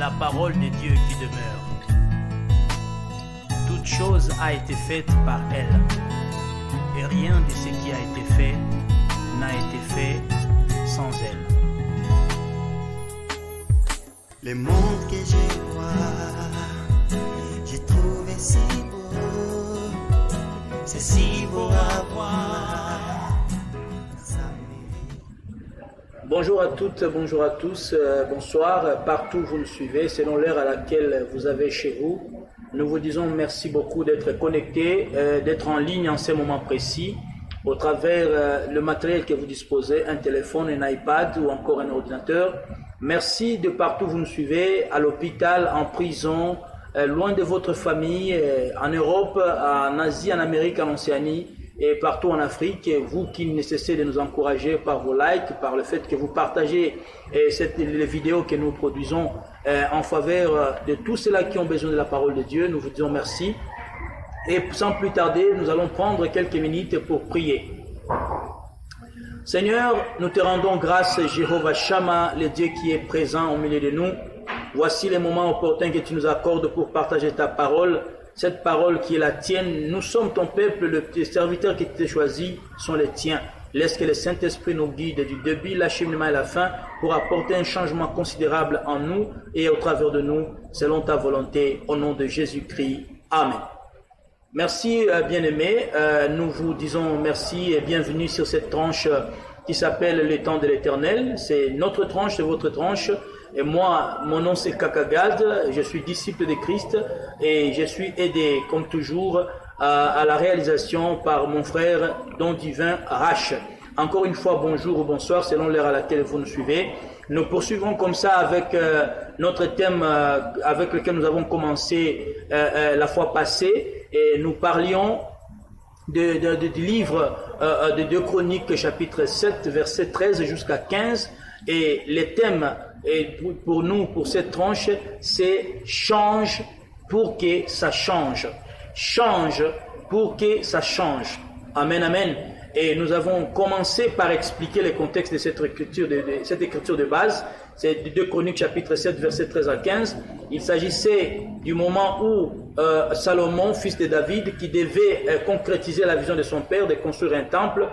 la parole de Dieu qui demeure. Toute chose a été faite par elle, et rien de ce qui a été fait n'a été fait sans elle. Le monde que je vois, j'ai trouvé si beau, c'est si beau à voir. Bonjour à toutes, bonjour à tous, bonsoir, partout où vous nous suivez, selon l'heure à laquelle vous avez chez vous. Nous vous disons merci beaucoup d'être connectés, d'être en ligne en ces moments précis, au travers le matériel que vous disposez, un téléphone, un iPad ou encore un ordinateur. Merci de partout où vous nous suivez, à l'hôpital, en prison, loin de votre famille, en Europe, en Asie, en Amérique, en Océanie et partout en Afrique. Et vous qui ne cessez de nous encourager par vos likes, par le fait que vous partagez les vidéos que nous produisons en faveur de tous ceux-là qui ont besoin de la parole de Dieu, nous vous disons merci. Et sans plus tarder, nous allons prendre quelques minutes pour prier. Seigneur, nous te rendons grâce, Jéhovah Shammah, le Dieu qui est présent au milieu de nous. Voici les moments opportuns que tu nous accordes pour partager ta parole, cette parole qui est la tienne. Nous sommes ton peuple, les serviteurs qui t'ont choisi sont les tiens. Laisse que le Saint-Esprit nous guide du début, l'achèvement et la fin pour apporter un changement considérable en nous et au travers de nous, selon ta volonté, au nom de Jésus-Christ. Amen. Merci bien-aimés, nous vous disons merci et bienvenue sur cette tranche qui s'appelle le temps de l'éternel. C'est notre tranche, c'est votre tranche. Et moi, mon nom c'est Kakagad, je suis disciple de Christ et je suis aidé comme toujours à la réalisation par mon frère Don Divin Rache. Encore une fois, bonjour ou bonsoir selon l'heure à laquelle vous nous suivez. Nous poursuivons comme ça avec notre thème avec lequel nous avons commencé la fois passée. Et nous parlions du livre de 2 Chroniques, chapitre 7, verset 13 jusqu'à 15. Et les thèmes pour nous, pour cette tranche, c'est « Change pour que ça change ». Change pour que ça change. Amen, amen. Et nous avons commencé par expliquer le contexte de cette écriture de base. C'est 2 Chroniques chapitre 7 verset 13 à 15. Il s'agissait du moment où Salomon, fils de David, qui devait concrétiser la vision de son père de construire un temple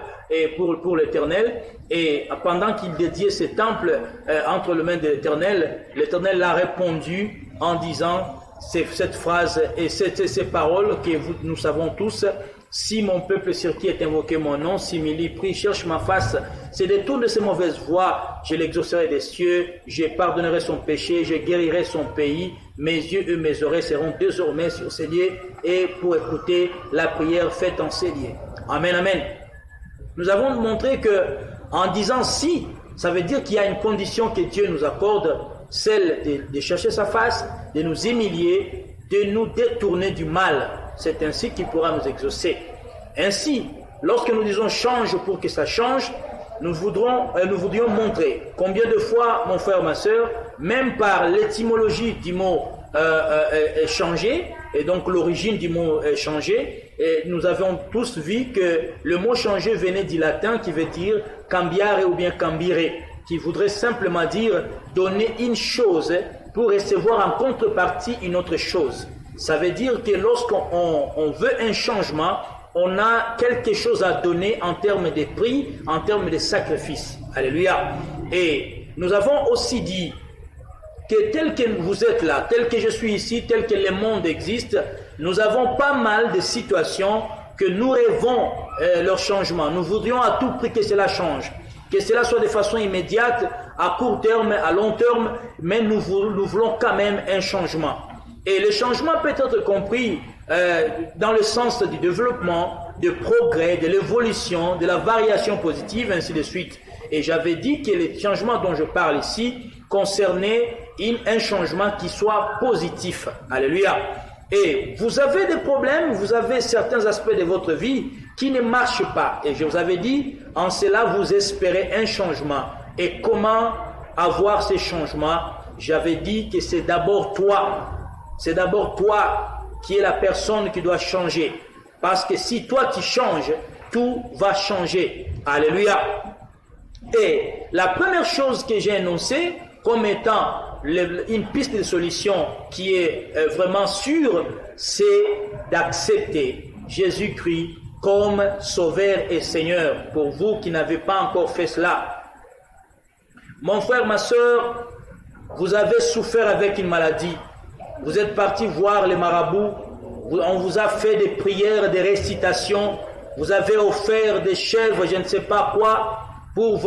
pour l'Éternel. Et pendant qu'il dédiait ce temple entre les mains de l'Éternel, l'Éternel l'a répondu en disant cette phrase et ces paroles que nous savons tous. Si mon peuple sur qui est invoqué mon nom, s'humilie, prie, cherche ma face, se détourne de ses mauvaises voies, je l'exaucerai des cieux, je pardonnerai son péché, je guérirai son pays, mes yeux et mes oreilles seront désormais sur ces lieux et pour écouter la prière faite en ces lieux. Amen, amen. Nous avons montré que en disant si, ça veut dire qu'il y a une condition que Dieu nous accorde, celle de chercher sa face, de nous humilier, de nous détourner du mal. C'est ainsi qu'il pourra nous exaucer. Ainsi, lorsque nous disons change pour que ça change, nous voudrions montrer combien de fois, mon frère, ma soeur, même par l'étymologie du mot changer, et donc l'origine du mot changer, nous avons tous vu que le mot changer venait du latin qui veut dire cambiare ou bien cambire, qui voudrait simplement dire donner une chose pour recevoir en contrepartie une autre chose. Ça veut dire que lorsqu'on veut un changement, on a quelque chose à donner en termes de prix, en termes de sacrifice. Alléluia. Et nous avons aussi dit que tel que vous êtes là, tel que je suis ici, tel que le monde existe, nous avons pas mal de situations que nous rêvons leur changement. Nous voudrions à tout prix que cela change, que cela soit de façon immédiate, à court terme, à long terme, mais nous voulons quand même un changement. Et le changement peut être compris dans le sens du développement, du progrès, de l'évolution, de la variation positive, ainsi de suite. Et j'avais dit que les changements dont je parle ici concernaient un changement qui soit positif. Alléluia. Et vous avez des problèmes, vous avez certains aspects de votre vie qui ne marchent pas. Et je vous avais dit, en cela, vous espérez un changement. Et comment avoir ces changements? J'avais dit que c'est d'abord toi. C'est d'abord toi qui es la personne qui doit changer. Parce que si toi tu changes, tout va changer. Alléluia. Et la première chose que j'ai énoncée comme étant une piste de solution qui est vraiment sûre, c'est d'accepter Jésus-Christ comme Sauveur et Seigneur. Pour vous qui n'avez pas encore fait cela, mon frère, ma soeur, vous avez souffert avec une maladie. Vous êtes parti voir les marabouts. On vous a fait des prières, des récitations. Vous avez offert des chèvres, je ne sais pas quoi, pour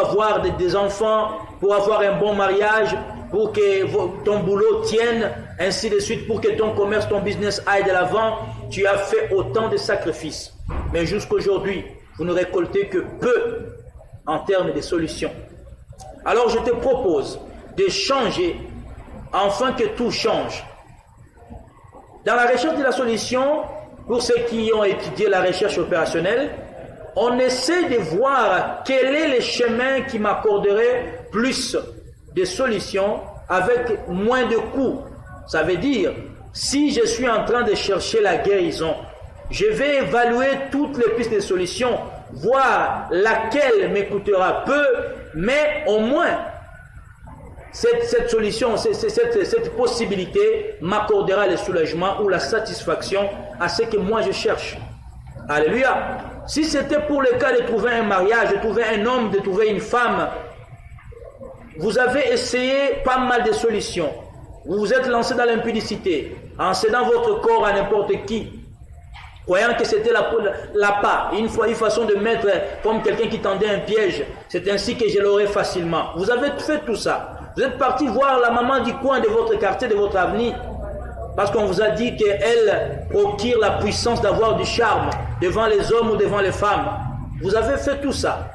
avoir des enfants, pour avoir un bon mariage, pour que ton boulot tienne, ainsi de suite, pour que ton commerce, ton business aille de l'avant. Tu as fait autant de sacrifices. Mais jusqu'aujourd'hui, vous ne récoltez que peu en termes de solutions. Alors je te propose de changer, afin que tout change. Dans la recherche de la solution, pour ceux qui ont étudié la recherche opérationnelle, on essaie de voir quel est le chemin qui m'accorderait plus de solutions avec moins de coûts. Ça veut dire, si je suis en train de chercher la guérison, je vais évaluer toutes les pistes de solutions, voir laquelle m'écoutera peu, mais au moins cette solution, cette possibilité m'accordera le soulagement ou la satisfaction à ce que moi je cherche. Alléluia. Si c'était pour le cas de trouver un mariage, de trouver un homme, de trouver une femme, vous avez essayé pas mal de solutions. Vous vous êtes lancé dans l'impudicité, en cédant votre corps à n'importe qui, croyant que c'était la part, une façon de mettre comme quelqu'un qui tendait un piège. C'est ainsi que je l'aurai facilement. Vous avez fait tout ça. Vous êtes parti voir la maman du coin de votre quartier, de votre avenue, parce qu'on vous a dit qu'elle procure la puissance d'avoir du charme devant les hommes ou devant les femmes. Vous avez fait tout ça.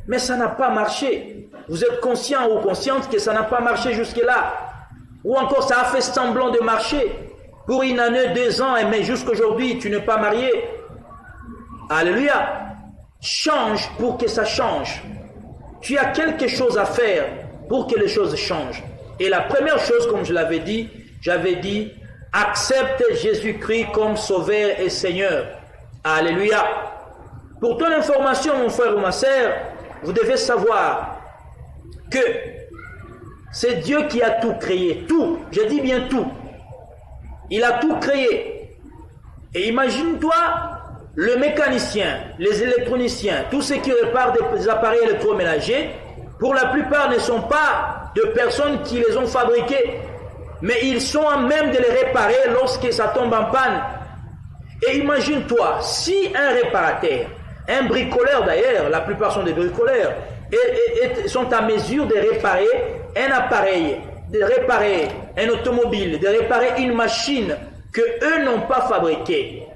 Mais ça n'a pas marché. Vous êtes conscient ou consciente que ça n'a pas marché jusque-là. Ou encore ça a fait semblant de marcher. Pour une année, 2 ans, mais jusqu'aujourd'hui, tu n'es pas marié. Alléluia. Change pour que ça change. Tu as quelque chose à faire pour que les choses changent. Et la première chose, comme je l'avais dit, j'avais dit, accepte Jésus-Christ comme Sauveur et Seigneur. Alléluia. Pour ton information, mon frère ou ma sœur, vous devez savoir que c'est Dieu qui a tout créé. Tout. Je dis bien tout. Il a tout créé. Et imagine-toi, le mécanicien, les électroniciens, tous ceux qui réparent des appareils électroménagers, pour la plupart ne sont pas de personnes qui les ont fabriqués, mais ils sont à même de les réparer lorsque ça tombe en panne. Et imagine-toi, si un réparateur, un bricoleur d'ailleurs, la plupart sont des bricoleurs, et sont à mesure de réparer un appareil, de réparer un automobile, de réparer une machine que eux n'ont pas fabriquée.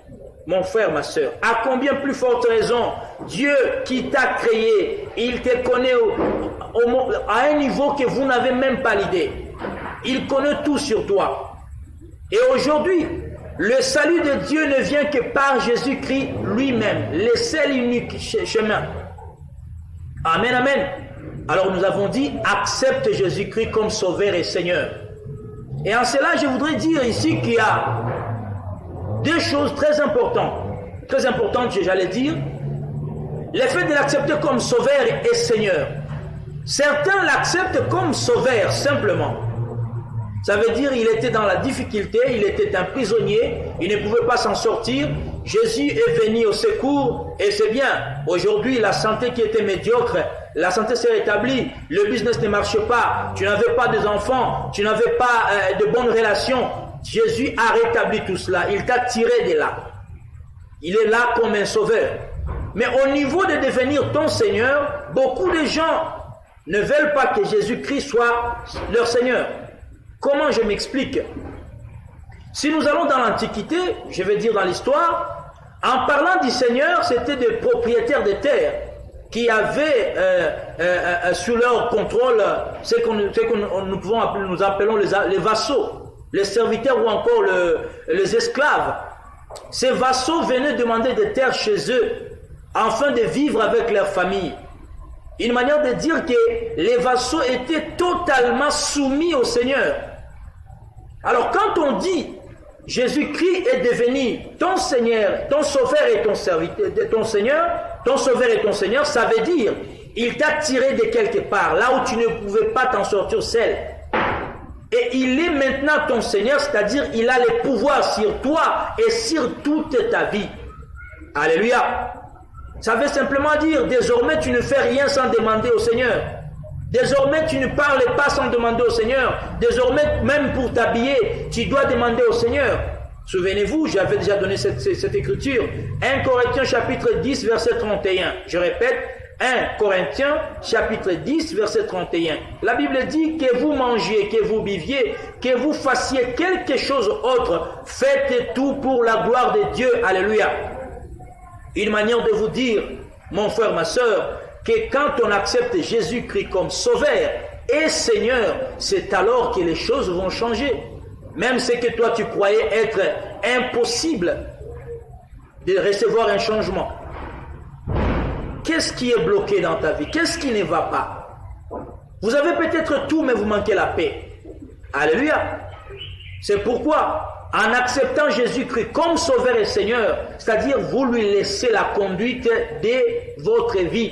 Mon frère, ma soeur, à combien plus forte raison, Dieu qui t'a créé, il te connaît à un niveau que vous n'avez même pas l'idée. Il connaît tout sur toi. Et aujourd'hui, le salut de Dieu ne vient que par Jésus-Christ lui-même, le seul unique chemin. Amen, amen. Alors nous avons dit, accepte Jésus-Christ comme Sauveur et Seigneur. Et en cela, je voudrais dire ici qu'il y a 2 choses très importantes, j'allais dire. Le fait de l'accepter comme Sauveur et Seigneur. Certains l'acceptent comme Sauveur, simplement. Ça veut dire qu'il était dans la difficulté, il était un prisonnier, il ne pouvait pas s'en sortir. Jésus est venu au secours et c'est bien. Aujourd'hui, la santé qui était médiocre, la santé s'est rétablie, le business ne marche pas, tu n'avais pas d'enfants, tu n'avais pas de bonnes relations. Jésus a rétabli tout cela, il t'a tiré de là. Il est là comme un sauveur. Mais au niveau de devenir ton Seigneur, beaucoup de gens ne veulent pas que Jésus-Christ soit leur Seigneur. Comment je m'explique? Si nous allons dans l'Antiquité, je vais dire dans l'histoire, en parlant du Seigneur, c'était des propriétaires de terres qui avaient sous leur contrôle ce que nous appelons les vassaux, les serviteurs ou encore les esclaves. Ces vassaux venaient demander des terres chez eux afin de vivre avec leur famille. Une manière de dire que les vassaux étaient totalement soumis au Seigneur. Alors quand on dit Jésus-Christ est devenu ton Seigneur, ton Sauveur et ton serviteur, ton Seigneur, ton Sauveur et ton Seigneur, ça veut dire Il t'a tiré de quelque part, là où tu ne pouvais pas t'en sortir seul. Et il est maintenant ton Seigneur, c'est-à-dire il a le pouvoir sur toi et sur toute ta vie. Alléluia. Ça veut simplement dire, désormais tu ne fais rien sans demander au Seigneur. Désormais tu ne parles pas sans demander au Seigneur. Désormais même pour t'habiller, tu dois demander au Seigneur. Souvenez-vous, j'avais déjà donné cette écriture. 1 Corinthiens chapitre 10 verset 31. Je répète, 1 Corinthiens chapitre 10 verset 31. La Bible dit que vous mangiez, que vous buviez, que vous fassiez quelque chose autre. Faites tout pour la gloire de Dieu. Alléluia. Une manière de vous dire, mon frère, ma soeur, que quand on accepte Jésus-Christ comme Sauveur et Seigneur, c'est alors que les choses vont changer. Même ce que toi tu croyais être impossible de recevoir un changement. Qu'est-ce qui est bloqué dans ta vie? Qu'est-ce qui ne va pas? Vous avez peut-être tout, mais vous manquez la paix. Alléluia. C'est pourquoi, en acceptant Jésus-Christ comme Sauveur et Seigneur, c'est-à-dire vous lui laissez la conduite de votre vie.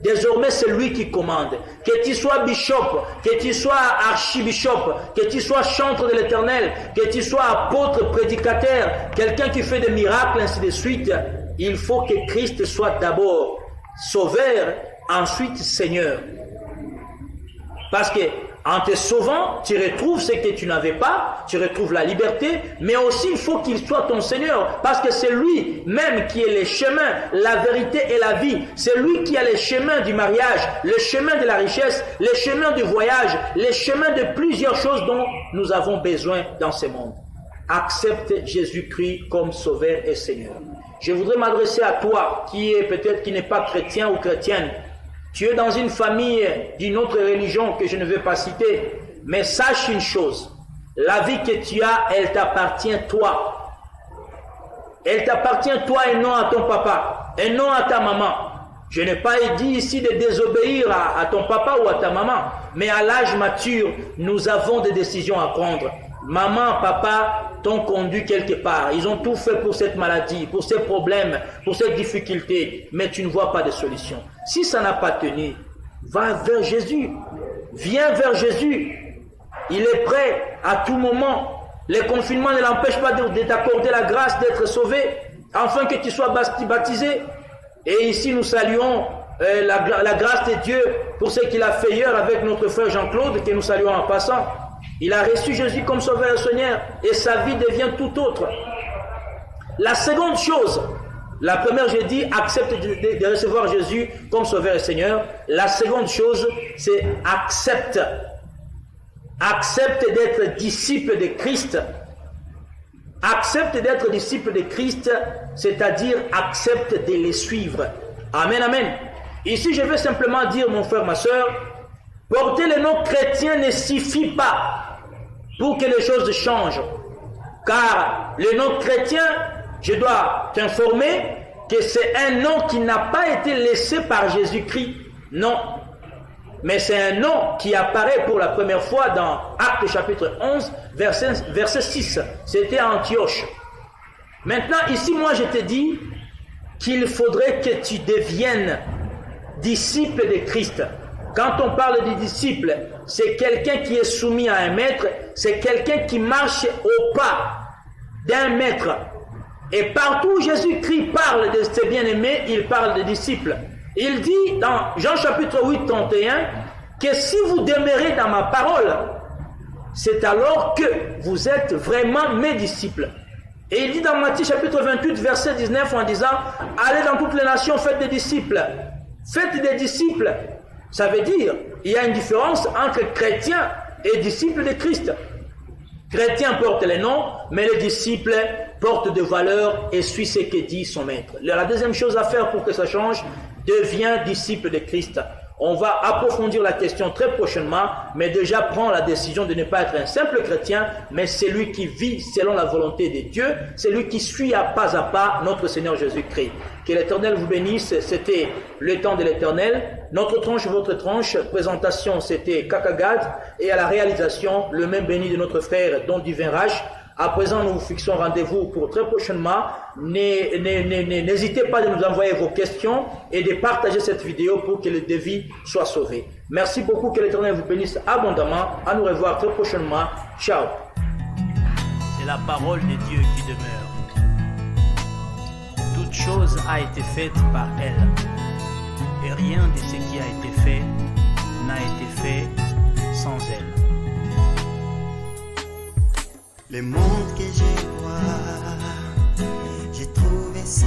Désormais, c'est lui qui commande. Que tu sois bishop, que tu sois archibishop, que tu sois chantre de l'Éternel, que tu sois apôtre, prédicateur, quelqu'un qui fait des miracles, ainsi de suite, il faut que Christ soit d'abord Sauveur, ensuite Seigneur. Parce que en te sauvant, tu retrouves ce que tu n'avais pas, tu retrouves la liberté, mais aussi il faut qu'il soit ton Seigneur, parce que c'est lui même qui est le chemin, la vérité et la vie. C'est lui qui a le chemin du mariage, le chemin de la richesse, le chemin du voyage, le chemin de plusieurs choses dont nous avons besoin dans ce monde. Accepte Jésus-Christ comme Sauveur et Seigneur. Je voudrais m'adresser à toi qui n'est pas chrétien ou chrétienne. Tu es dans une famille d'une autre religion que je ne vais pas citer, mais sache une chose, la vie que tu as, elle t'appartient toi. Elle t'appartient toi et non à ton papa, et non à ta maman. Je n'ai pas dit ici de désobéir à ton papa ou à ta maman, mais à l'âge mature, nous avons des décisions à prendre. Maman, papa t'ont conduit quelque part. Ils ont tout fait pour cette maladie, pour ces problèmes, pour cette difficulté, mais tu ne vois pas de solution. Si ça n'a pas tenu, va vers Jésus. Viens vers Jésus. Il est prêt à tout moment. Les confinements ne l'empêchent pas de t'accorder la grâce d'être sauvé, afin que tu sois baptisé. Et ici, nous saluons la grâce de Dieu pour ce qu'il a fait hier avec notre frère Jean-Claude, que nous saluons en passant. Il a reçu Jésus comme Sauveur et Seigneur et sa vie devient tout autre. La seconde chose, la première j'ai dit, accepte de recevoir Jésus comme Sauveur et Seigneur. La seconde chose, c'est accepte d'être disciple de Christ. Accepte d'être disciple de Christ, c'est-à-dire accepte de les suivre. Amen, amen. Ici, je veux simplement dire, mon frère, ma soeur, porter le nom chrétien ne suffit pas pour que les choses changent. Car le nom chrétien, je dois t'informer que c'est un nom qui n'a pas été laissé par Jésus-Christ. Non. Mais c'est un nom qui apparaît pour la première fois dans Actes chapitre 11, verset 6. C'était à Antioche. Maintenant, ici, moi, je te dis qu'il faudrait que tu deviennes disciple de Christ. Quand on parle de disciple, c'est quelqu'un qui est soumis à un maître, c'est quelqu'un qui marche au pas d'un maître. Et partout où Jésus-Christ parle de ses bien-aimés, il parle de disciples. Il dit dans Jean chapitre 8, 31, que si vous demeurez dans ma parole, c'est alors que vous êtes vraiment mes disciples. Et il dit dans Matthieu chapitre 28, verset 19, en disant, allez dans toutes les nations, faites des disciples. Faites des disciples. Ça veut dire, il y a une différence entre chrétien et disciple de Christ. Chrétien porte les noms, mais le disciple porte de valeurs et suit ce que dit son maître. La deuxième chose à faire pour que ça change, deviens disciple de Christ. On va approfondir la question très prochainement, mais déjà prends la décision de ne pas être un simple chrétien, mais celui qui vit selon la volonté de Dieu, celui qui suit à pas notre Seigneur Jésus-Christ. Que l'Éternel vous bénisse, c'était le temps de l'Éternel. Notre tranche, votre tranche, présentation c'était Kakagad, et à la réalisation, le même béni de notre frère Don Divin Rach. À présent, nous vous fixons rendez-vous pour très prochainement. N'hésitez pas de nous envoyer vos questions et de partager cette vidéo pour que les vies soient sauvées. Merci beaucoup, que l'Éternel vous bénisse abondamment. À nous revoir très prochainement. Ciao. C'est la parole de Dieu qui demeure. Toute chose a été faite par elle, et rien de ce qui a été fait n'a été fait sans elle. Le monde que je vois, j'ai trouvé si